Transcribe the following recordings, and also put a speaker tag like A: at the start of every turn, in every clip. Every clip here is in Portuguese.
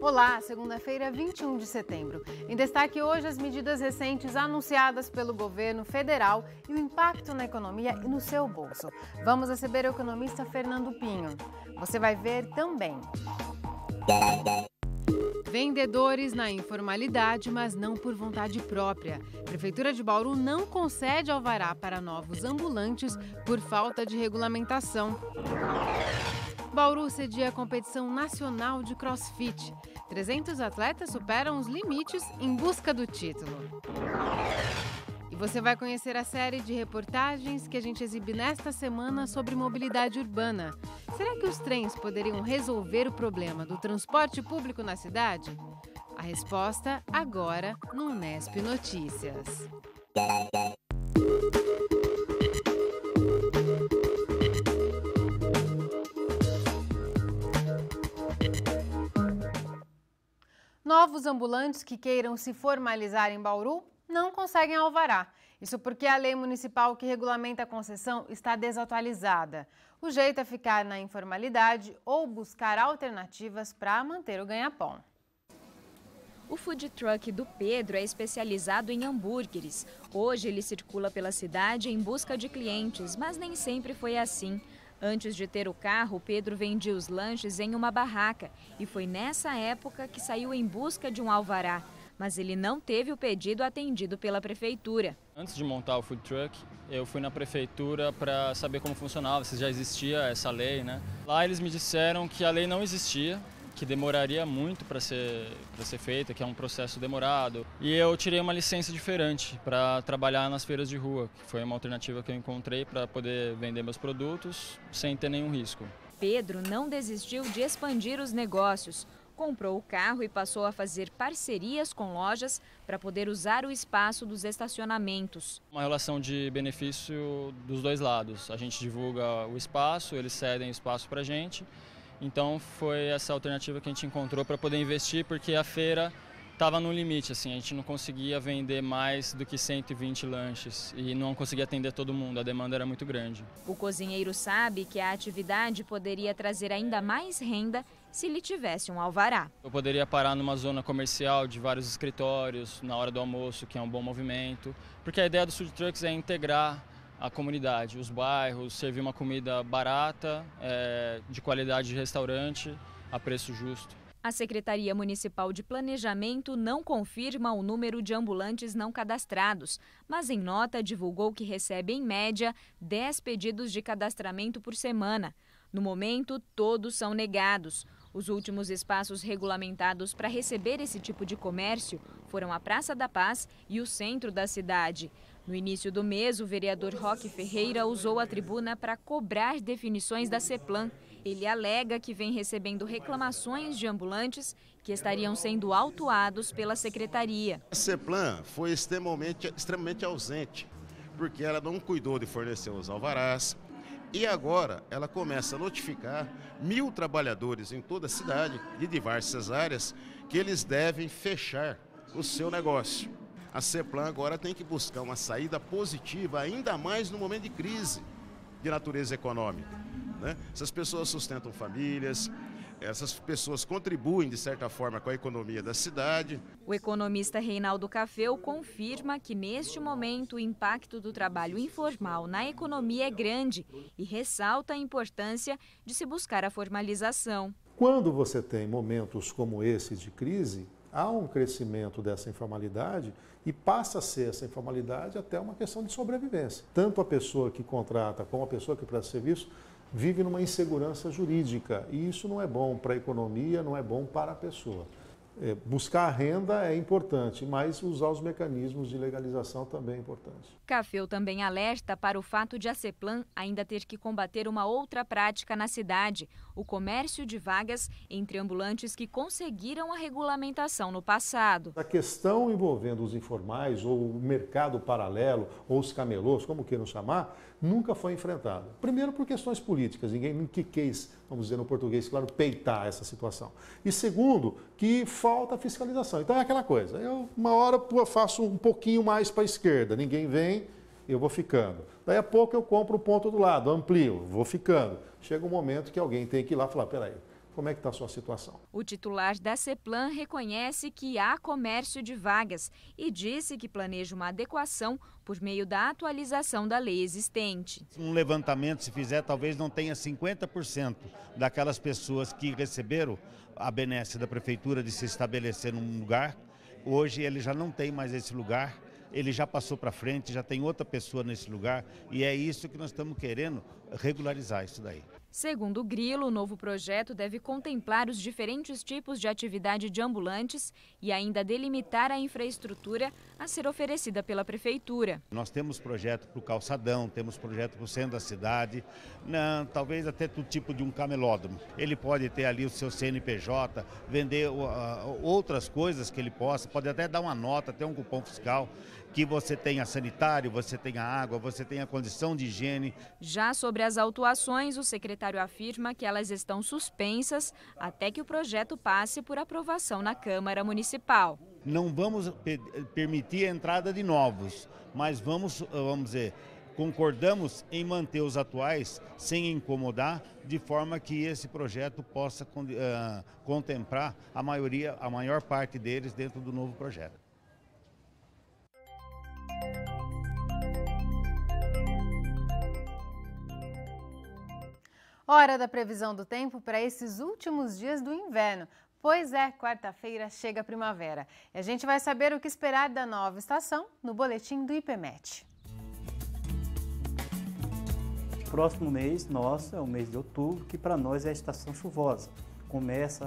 A: Olá, segunda-feira, 21 de setembro. Em destaque hoje, as medidas recentes anunciadas pelo governo federal e o impacto na economia e no seu bolso. Vamos receber o economista Fernando Pinho. Você vai ver também. Vendedores na informalidade, mas não por vontade própria. Prefeitura de Bauru não concede alvará para novos ambulantes por falta de regulamentação. Bauru cedia a competição nacional de crossfit. 300 atletas superam os limites em busca do título. E você vai conhecer a série de reportagens que a gente exibe nesta semana sobre mobilidade urbana. Será que os trens poderiam resolver o problema do transporte público na cidade? A resposta agora no Unesp Notícias. Novos ambulantes que queiram se formalizar em Bauru não conseguem alvará. Isso porque a lei municipal que regulamenta a concessão está desatualizada. O jeito é ficar na informalidade ou buscar alternativas para manter o ganha-pão.
B: O food truck do Pedro é especializado em hambúrgueres. Hoje ele circula pela cidade em busca de clientes, mas nem sempre foi assim. Antes de ter o carro, Pedro vendia os lanches em uma barraca e foi nessa época que saiu em busca de um alvará. Mas ele não teve o pedido atendido pela prefeitura.
C: Antes de montar o food truck, eu fui na prefeitura para saber como funcionava, se já existia essa lei, né? Lá eles me disseram que a lei não existia, que demoraria muito para ser feita, que é um processo demorado. E eu tirei uma licença diferente para trabalhar nas feiras de rua, que foi uma alternativa que eu encontrei para poder vender meus produtos sem ter nenhum risco.
B: Pedro não desistiu de expandir os negócios. Comprou o carro e passou a fazer parcerias com lojas para poder usar o espaço dos estacionamentos.
C: Uma relação de benefício dos dois lados. A gente divulga o espaço, eles cedem espaço para a gente. Então foi essa alternativa que a gente encontrou para poder investir, porque a feira estava no limite, assim, a gente não conseguia vender mais do que 120 lanches e não conseguia atender todo mundo, a demanda era muito grande.
B: O cozinheiro sabe que a atividade poderia trazer ainda mais renda se lhe tivesse um alvará.
C: Eu poderia parar numa zona comercial de vários escritórios na hora do almoço, que é um bom movimento, porque a ideia dos food trucks é integrar a comunidade, os bairros, servir uma comida barata, de qualidade de restaurante, a preço justo.
B: A Secretaria Municipal de Planejamento não confirma o número de ambulantes não cadastrados, mas em nota divulgou que recebe, em média, 10 pedidos de cadastramento por semana. No momento, todos são negados. Os últimos espaços regulamentados para receber esse tipo de comércio foram a Praça da Paz e o centro da cidade. No início do mês, o vereador Roque Ferreira usou a tribuna para cobrar definições da CEPLAN. Ele alega que vem recebendo reclamações de ambulantes que estariam sendo autuados pela secretaria.
D: A CEPLAN foi extremamente ausente, porque ela não cuidou de fornecer os alvarás. E agora ela começa a notificar 1.000 trabalhadores em toda a cidade, de diversas áreas, que eles devem fechar o seu negócio. A CEPLAN agora tem que buscar uma saída positiva, ainda mais no momento de crise de natureza econômica, né? Essas pessoas sustentam famílias, essas pessoas contribuem, de certa forma, com a economia da cidade.
B: O economista Reinaldo Cafeu confirma que, neste momento, o impacto do trabalho informal na economia é grande e ressalta a importância de se buscar a formalização.
E: Quando você tem momentos como esse de crise, há um crescimento dessa informalidade e passa a ser essa informalidade até uma questão de sobrevivência. Tanto a pessoa que contrata como a pessoa que presta serviço vive numa insegurança jurídica e isso não é bom para a economia, não é bom para a pessoa. Buscar a renda é importante, mas usar os mecanismos de legalização também é importante.
B: Cafeu também alerta para o fato de a CEPLAN ainda ter que combater uma outra prática na cidade, o comércio de vagas entre ambulantes que conseguiram a regulamentação no passado.
E: A questão envolvendo os informais ou o mercado paralelo ou os camelôs, como queiram chamar, nunca foi enfrentada. Primeiro por questões políticas, ninguém quis, vamos dizer no português, claro, peitar essa situação. E segundo, que falta fiscalização. Então é aquela coisa, uma hora eu faço um pouquinho mais para a esquerda, ninguém vem, eu vou ficando. Daí a pouco eu compro o ponto do lado, amplio, vou ficando. Chega um momento que alguém tem que ir lá e falar, peraí, como é que está a sua situação.
B: O titular da CEPLAN reconhece que há comércio de vagas e disse que planeja uma adequação por meio da atualização da lei existente.
F: Um levantamento, se fizer, talvez não tenha 50% daquelas pessoas que receberam a benesse da prefeitura de se estabelecer num lugar. Hoje ele já não tem mais esse lugar, ele já passou para frente, já tem outra pessoa nesse lugar e é isso que nós estamos querendo regularizar isso daí.
B: Segundo o Grilo, o novo projeto deve contemplar os diferentes tipos de atividade de ambulantes e ainda delimitar a infraestrutura a ser oferecida pela Prefeitura.
F: Nós temos projeto para o calçadão, temos projeto para o centro da cidade, talvez até do tipo de um camelódromo. Ele pode ter ali o seu CNPJ, vender outras coisas que ele possa, pode até dar uma nota, ter um cupom fiscal, que você tenha sanitário, você tenha água, você tenha condição de higiene.
B: Já sobre as autuações, o secretário afirma que elas estão suspensas até que o projeto passe por aprovação na Câmara Municipal.
F: Não vamos permitir a entrada de novos, mas vamos dizer, concordamos em manter os atuais sem incomodar, de forma que esse projeto possa contemplar a maior parte deles dentro do novo projeto.
A: Hora da previsão do tempo para esses últimos dias do inverno. Pois é, quarta-feira chega a primavera. E a gente vai saber o que esperar da nova estação no boletim do IPMET.
G: Próximo mês nosso é o mês de outubro, que para nós é a estação chuvosa. Começa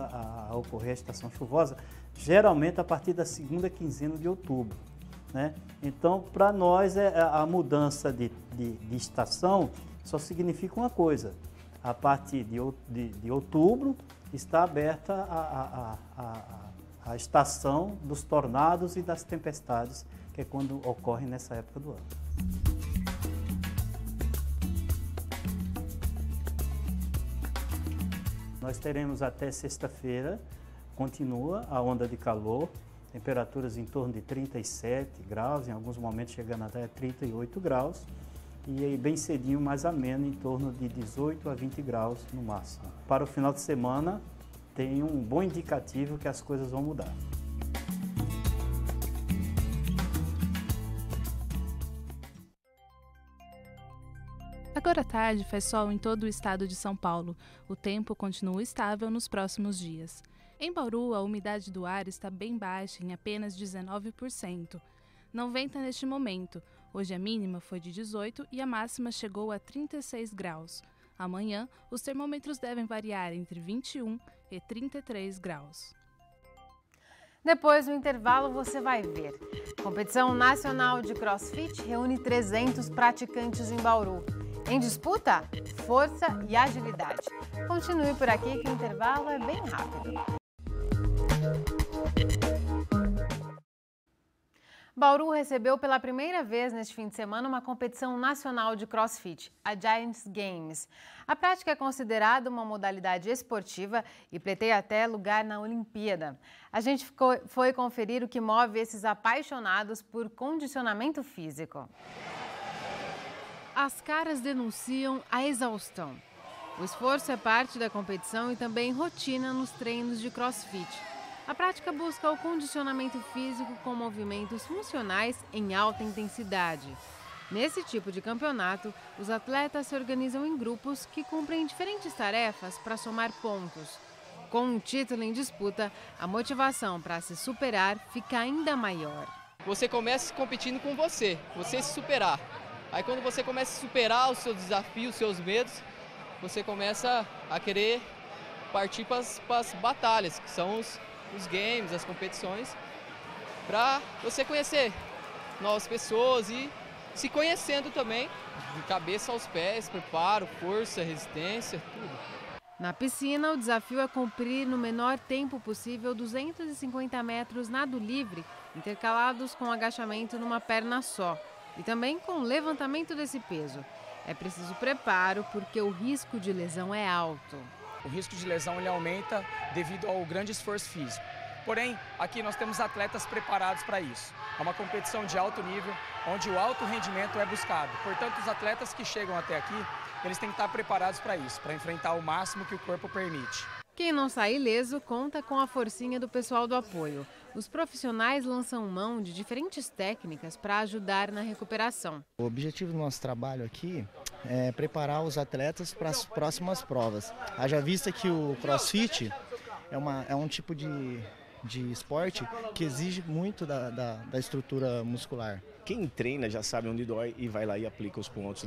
G: a ocorrer a estação chuvosa, geralmente a partir da segunda quinzena de outubro, né? Então, para nós, a mudança de estação só significa uma coisa. A partir de outubro está aberta a estação dos tornados e das tempestades, que é quando ocorre nessa época do ano. Nós teremos até sexta-feira, continua a onda de calor, temperaturas em torno de 37 graus, em alguns momentos chegando até 38 graus. E aí bem cedinho, mais ameno, em torno de 18 a 20 graus no máximo. Para o final de semana, tem um bom indicativo que as coisas vão mudar.
H: Agora à tarde faz sol em todo o estado de São Paulo. O tempo continua estável nos próximos dias. Em Bauru, a umidade do ar está bem baixa, em apenas 19%. Não venta neste momento. Hoje a mínima foi de 18 e a máxima chegou a 36 graus. Amanhã, os termômetros devem variar entre 21 e 33 graus.
A: Depois do intervalo você vai ver. Competição nacional de CrossFit reúne 300 praticantes em Bauru. Em disputa, força e agilidade. Continue por aqui que o intervalo é bem rápido. Bauru recebeu pela primeira vez neste fim de semana uma competição nacional de CrossFit, a Giants Games. A prática é considerada uma modalidade esportiva e pleiteia até lugar na Olimpíada. A gente foi conferir o que move esses apaixonados por condicionamento físico. As caras denunciam a exaustão. O esforço é parte da competição e também rotina nos treinos de CrossFit. A prática busca o condicionamento físico com movimentos funcionais em alta intensidade. Nesse tipo de campeonato, os atletas se organizam em grupos que cumprem diferentes tarefas para somar pontos. Com um título em disputa, a motivação para se superar fica ainda maior.
I: Você começa competindo com você se superar. Aí quando você começa a superar os seus desafios, os seus medos, você começa a querer partir para as batalhas, que são os games, as competições, para você conhecer novas pessoas e se conhecendo também, de cabeça aos pés, preparo, força, resistência, tudo.
A: Na piscina, o desafio é cumprir no menor tempo possível 250 metros nado livre, intercalados com agachamento numa perna só, e também com levantamento desse peso. É preciso preparo porque o risco de lesão é alto.
J: O risco de lesão ele aumenta devido ao grande esforço físico. Porém, aqui nós temos atletas preparados para isso. É uma competição de alto nível, onde o alto rendimento é buscado. Portanto, os atletas que chegam até aqui, eles têm que estar preparados para isso, para enfrentar o máximo que o corpo permite.
A: Quem não sai ileso conta com a forcinha do pessoal do apoio. Os profissionais lançam mão de diferentes técnicas para ajudar na recuperação.
K: O objetivo do nosso trabalho aqui é preparar os atletas para as próximas provas. Haja vista que o CrossFit é um tipo de esporte que exige muito da estrutura muscular.
L: Quem treina já sabe onde dói e vai lá e aplica os pontos,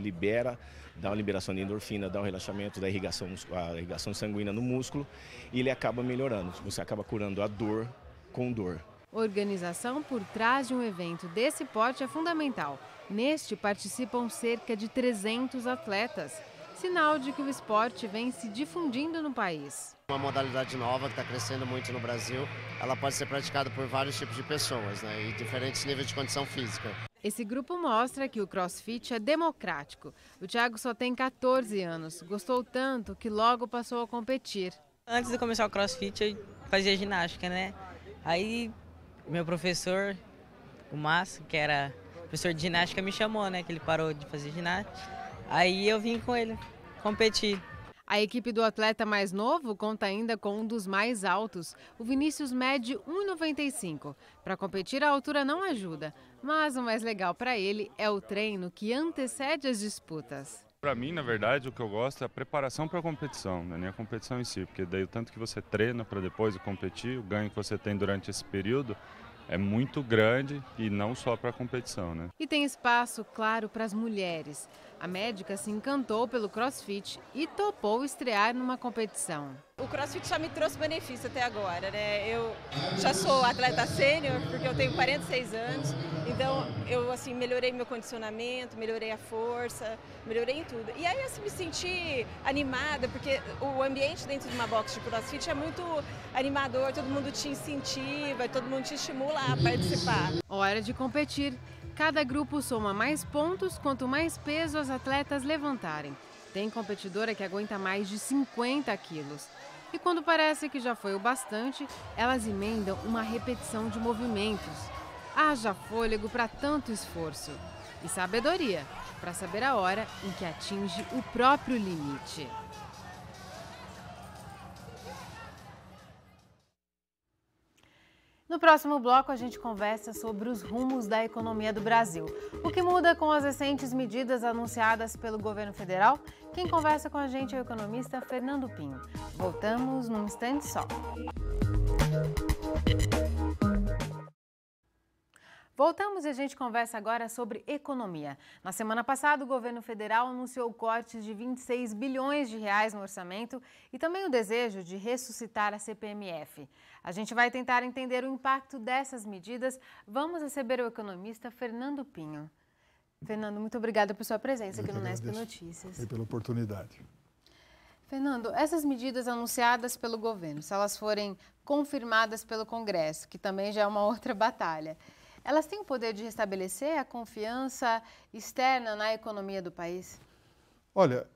L: dá uma liberação de endorfina, dá um relaxamento da irrigação sanguínea no músculo e ele acaba melhorando. Você acaba curando a dor com dor.
A: Organização por trás de um evento desse porte é fundamental. Neste participam cerca de 300 atletas. Sinal de que o esporte vem se difundindo no país.
M: Uma modalidade nova que está crescendo muito no Brasil, ela pode ser praticada por vários tipos de pessoas, né, e diferentes níveis de condição física.
A: Esse grupo mostra que o CrossFit é democrático. O Thiago só tem 14 anos, gostou tanto que logo passou a competir.
N: Antes de começar o CrossFit, eu fazia ginástica, né? Aí meu professor, o Márcio, que era professor de ginástica, me chamou, né? Que ele parou de fazer ginástica. Aí eu vim com ele competir.
A: A equipe do atleta mais novo conta ainda com um dos mais altos. O Vinícius mede 1,95. Para competir, a altura não ajuda. Mas o mais legal para ele é o treino que antecede as disputas.
O: Para mim, na verdade, o que eu gosto é a preparação para a competição, não é nem a competição em si, porque daí o tanto que você treina para depois competir, o ganho que você tem durante esse período é muito grande e não só para a competição, né?
A: E tem espaço, claro, para as mulheres. A médica se encantou pelo CrossFit e topou estrear numa competição.
P: O CrossFit já me trouxe benefício até agora, né? Eu já sou atleta sênior porque eu tenho 46 anos, então eu assim melhorei meu condicionamento, melhorei a força, melhorei em tudo. E aí eu me senti animada porque o ambiente dentro de uma box de CrossFit é muito animador, todo mundo te incentiva, todo mundo te estimula a participar.
A: Hora de competir. Cada grupo soma mais pontos quanto mais peso as atletas levantarem. Tem competidora que aguenta mais de 50 quilos. E quando parece que já foi o bastante, elas emendam uma repetição de movimentos. Haja fôlego para tanto esforço. E sabedoria para saber a hora em que atinge o próprio limite. No próximo bloco, a gente conversa sobre os rumos da economia do Brasil. O que muda com as recentes medidas anunciadas pelo governo federal? Quem conversa com a gente é o economista Fernando Pinho. Voltamos num instante só. Voltamos e a gente conversa agora sobre economia. Na semana passada, o governo federal anunciou cortes de 26 bilhões de reais no orçamento e também o desejo de ressuscitar a CPMF. A gente vai tentar entender o impacto dessas medidas. Vamos receber o economista Fernando Pinho. Fernando, muito obrigada por sua presença aqui no Nesp Notícias.
Q: E pela oportunidade.
A: Fernando, essas medidas anunciadas pelo governo, se elas forem confirmadas pelo Congresso, que também já é uma outra batalha, elas têm o poder de restabelecer a confiança externa na economia do país?
Q: Olha,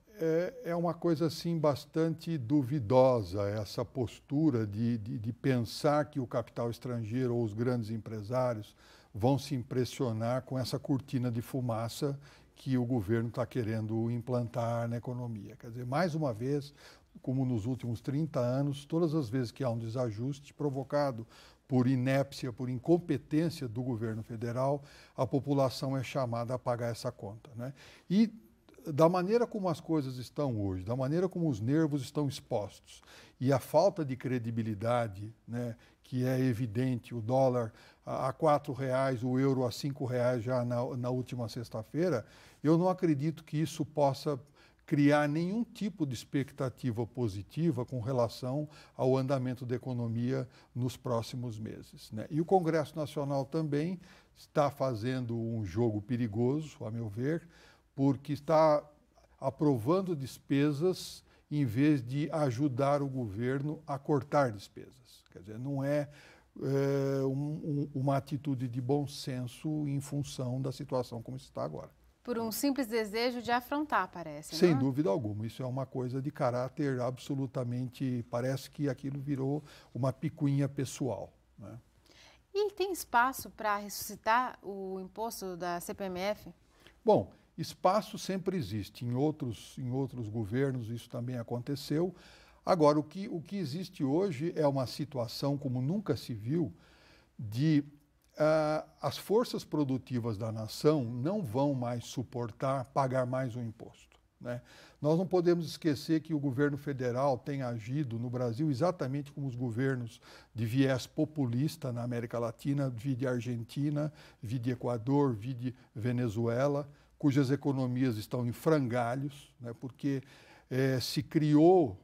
Q: é uma coisa assim bastante duvidosa essa postura de pensar que o capital estrangeiro ou os grandes empresários vão se impressionar com essa cortina de fumaça que o governo está querendo implantar na economia. Quer dizer, mais uma vez, como nos últimos 30 anos, todas as vezes que há um desajuste provocado por inépcia, por incompetência do governo federal, a população é chamada a pagar essa conta, né? E da maneira como as coisas estão hoje, da maneira como os nervos estão expostos e a falta de credibilidade, né, que é evidente, o dólar a R$4, o euro a R$5 já na última sexta-feira, eu não acredito que isso possa criar nenhum tipo de expectativa positiva com relação ao andamento da economia nos próximos meses, né? E o Congresso Nacional também está fazendo um jogo perigoso, a meu ver, porque está aprovando despesas em vez de ajudar o governo a cortar despesas. Quer dizer, não é uma atitude de bom senso em função da situação como está agora.
A: Por um simples desejo de afrontar, parece.
Q: Sem dúvida alguma. Isso é uma coisa de caráter absolutamente... Parece que aquilo virou uma picuinha pessoal, né?
A: E tem espaço para ressuscitar o imposto da CPMF?
Q: Bom, espaço sempre existe. Em outros governos isso também aconteceu. Agora, o que existe hoje é uma situação como nunca se viu de as forças produtivas da nação não vão mais suportar pagar mais um imposto, né? Nós não podemos esquecer que o governo federal tem agido no Brasil exatamente como os governos de viés populista na América Latina, vide Argentina, vide Equador, vide Venezuela, cujas economias estão em frangalhos, né? Porque se criou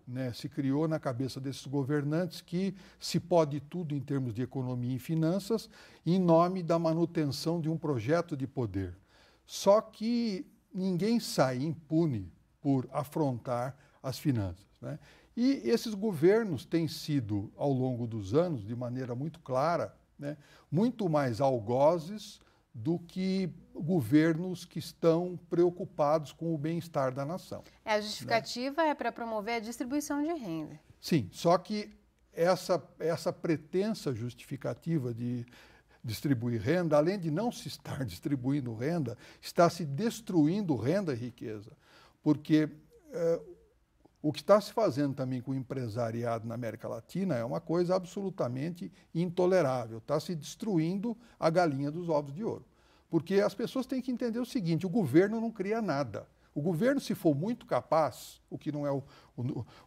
Q: na cabeça desses governantes que se pode tudo em termos de economia e finanças em nome da manutenção de um projeto de poder. Só que ninguém sai impune por afrontar as finanças, né? E esses governos têm sido, ao longo dos anos, de maneira muito clara, né, muito mais algozes do que governos que estão preocupados com o bem-estar da nação.
A: A justificativa, né, é para promover a distribuição de renda.
Q: Sim, só que essa pretensa justificativa de distribuir renda, além de não se estar distribuindo renda, está se destruindo renda e riqueza. Porque o que está se fazendo também com o empresariado na América Latina é uma coisa absolutamente intolerável. Está se destruindo a galinha dos ovos de ouro. Porque as pessoas têm que entender o seguinte: o governo não cria nada. O governo, se for muito capaz, o que não é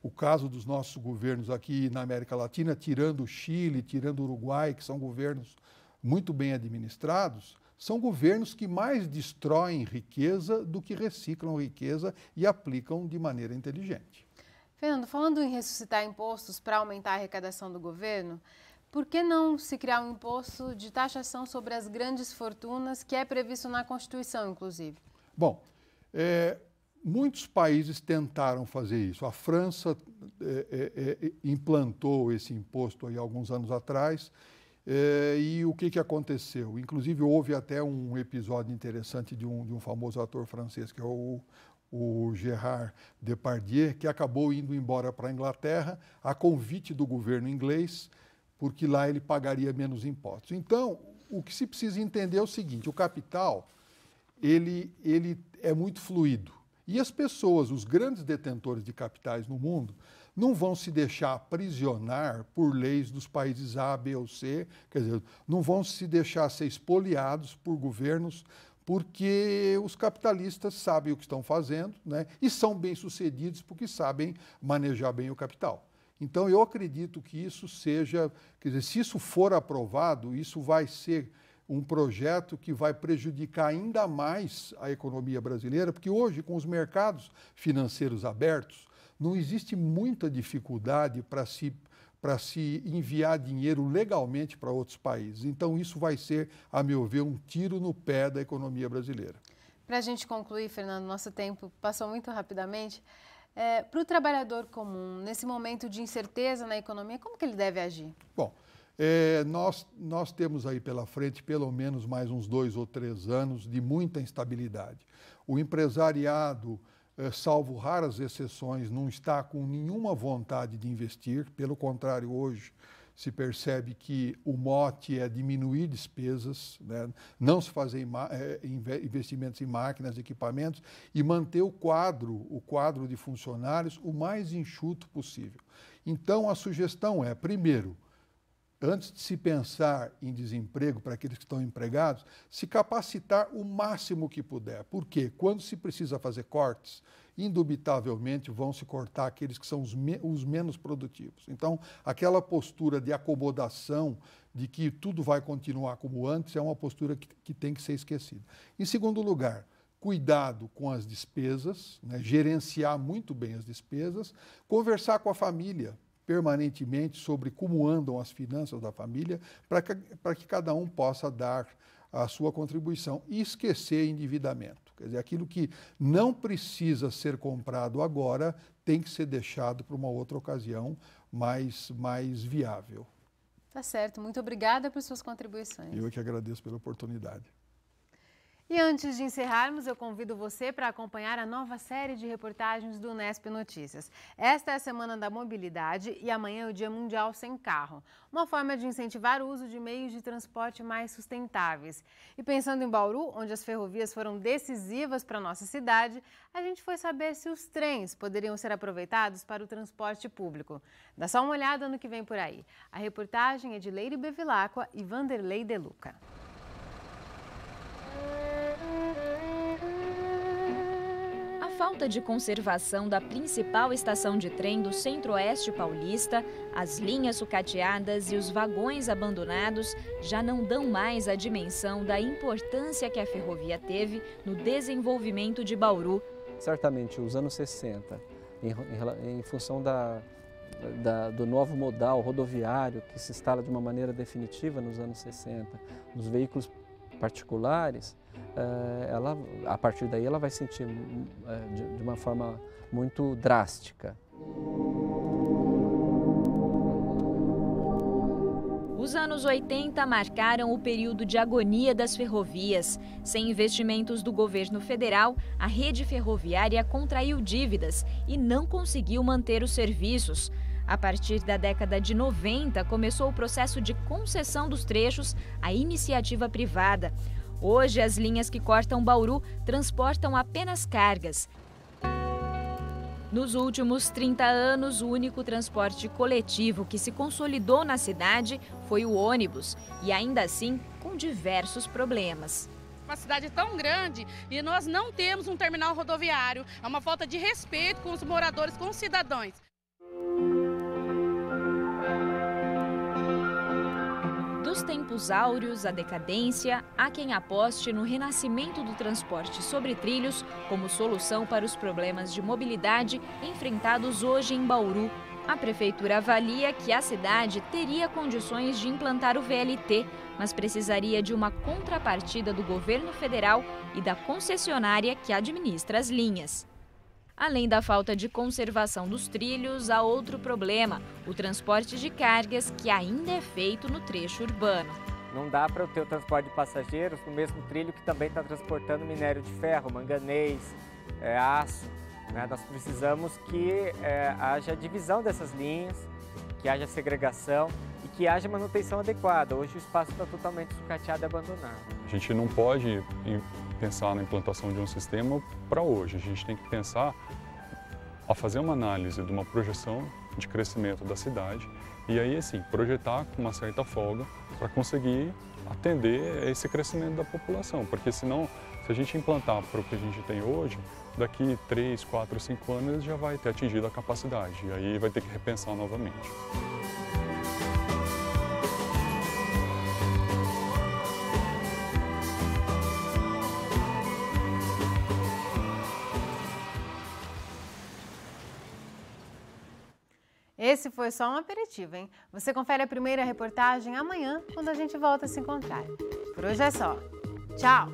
Q: o caso dos nossos governos aqui na América Latina, tirando o Chile, tirando o Uruguai, que são governos muito bem administrados, são governos que mais destroem riqueza do que reciclam riqueza e aplicam de maneira inteligente.
A: Fernando, falando em ressuscitar impostos para aumentar a arrecadação do governo, por que não se criar um imposto de taxação sobre as grandes fortunas, que é previsto na Constituição, inclusive?
Q: Bom, muitos países tentaram fazer isso. A França implantou esse imposto aí alguns anos atrás. E o que aconteceu? Inclusive, houve até um episódio interessante de um famoso ator francês, que é o Gérard Depardieu, que acabou indo embora para a Inglaterra a convite do governo inglês, porque lá ele pagaria menos impostos. Então, o que se precisa entender é o seguinte: o capital ele é muito fluido. E as pessoas, os grandes detentores de capitais no mundo, não vão se deixar aprisionar por leis dos países A, B ou C, quer dizer, não vão se deixar ser espoliados por governos, porque os capitalistas sabem o que estão fazendo, né, e são bem-sucedidos porque sabem manejar bem o capital. Então, eu acredito que isso seja, quer dizer, se isso for aprovado, isso vai ser um projeto que vai prejudicar ainda mais a economia brasileira, porque hoje, com os mercados financeiros abertos, não existe muita dificuldade para se enviar dinheiro legalmente para outros países. Então, isso vai ser, a meu ver, um tiro no pé da economia brasileira.
A: Para a gente concluir, Fernando, nosso tempo passou muito rapidamente. Para o trabalhador comum, nesse momento de incerteza na economia, como que ele deve agir?
Q: Bom, nós temos aí pela frente pelo menos mais uns 2 ou 3 anos de muita instabilidade. O empresariado, salvo raras exceções, não está com nenhuma vontade de investir. Pelo contrário, hoje se percebe que o mote é diminuir despesas, né? Não se fazer investimentos em máquinas, equipamentos e manter o quadro de funcionários o mais enxuto possível. Então, a sugestão é, primeiro, antes de se pensar em desemprego para aqueles que estão empregados, se capacitar o máximo que puder. Porque quando se precisa fazer cortes, indubitavelmente vão se cortar aqueles que são os menos produtivos. Então, aquela postura de acomodação, de que tudo vai continuar como antes, é uma postura que tem que ser esquecida. Em segundo lugar, cuidado com as despesas, né, gerenciar muito bem as despesas, conversar com a família permanentemente sobre como andam as finanças da família, para que cada um possa dar a sua contribuição e esquecer endividamento. Quer dizer, aquilo que não precisa ser comprado agora tem que ser deixado para uma outra ocasião mais viável.
A: Tá certo. Muito obrigada por suas contribuições.
Q: Eu que agradeço pela oportunidade.
A: E antes de encerrarmos, eu convido você para acompanhar a nova série de reportagens do Unesp Notícias. Esta é a Semana da Mobilidade e amanhã é o Dia Mundial Sem Carro, uma forma de incentivar o uso de meios de transporte mais sustentáveis. E pensando em Bauru, onde as ferrovias foram decisivas para a nossa cidade, a gente foi saber se os trens poderiam ser aproveitados para o transporte público. Dá só uma olhada no que vem por aí. A reportagem é de Leire Bevilacqua e Vanderlei De Luca.
B: A falta de conservação da principal estação de trem do Centro-Oeste paulista, as linhas sucateadas e os vagões abandonados já não dão mais a dimensão da importância que a ferrovia teve no desenvolvimento de Bauru.
R: Certamente, os anos 60, em função do novo modal rodoviário que se instala de uma maneira definitiva nos anos 60, nos veículos particulares, a partir daí ela vai sentir de uma forma muito drástica.
B: Os anos 80 marcaram o período de agonia das ferrovias. Sem investimentos do governo federal, a rede ferroviária contraiu dívidas e não conseguiu manter os serviços. A partir da década de 90, começou o processo de concessão dos trechos à iniciativa privada. Hoje, as linhas que cortam Bauru transportam apenas cargas. Nos últimos 30 anos, o único transporte coletivo que se consolidou na cidade foi o ônibus, e ainda assim com diversos problemas.
S: Uma cidade tão grande e nós não temos um terminal rodoviário, é uma falta de respeito com os moradores, com os cidadãos.
B: Dos tempos áureos à decadência, há quem aposte no renascimento do transporte sobre trilhos como solução para os problemas de mobilidade enfrentados hoje em Bauru. A prefeitura avalia que a cidade teria condições de implantar o VLT, mas precisaria de uma contrapartida do governo federal e da concessionária que administra as linhas. Além da falta de conservação dos trilhos, há outro problema: o transporte de cargas, que ainda é feito no trecho urbano.
T: Não dá para eu ter o transporte de passageiros no mesmo trilho que também está transportando minério de ferro, manganês, aço. Nós precisamos que haja divisão dessas linhas, que haja segregação e que haja manutenção adequada. Hoje o espaço está totalmente sucateado e abandonado.
O: A gente não pode pensar na implantação de um sistema para hoje. A gente tem que pensar a fazer uma análise de uma projeção de crescimento da cidade e aí, assim, projetar com uma certa folga para conseguir atender esse crescimento da população. Porque senão, se a gente implantar para o que a gente tem hoje, daqui 3, 4, 5 anos já vai ter atingido a capacidade e aí vai ter que repensar novamente.
A: Esse foi só um aperitivo, hein? Você confere a primeira reportagem amanhã, quando a gente volta a se encontrar. Por hoje é só. Tchau!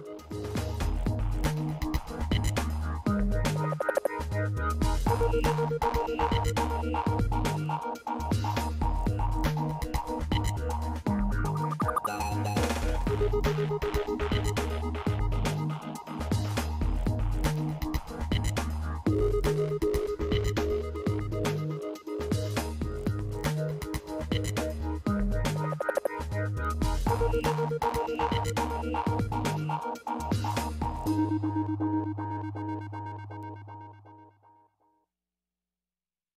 U: Thank you.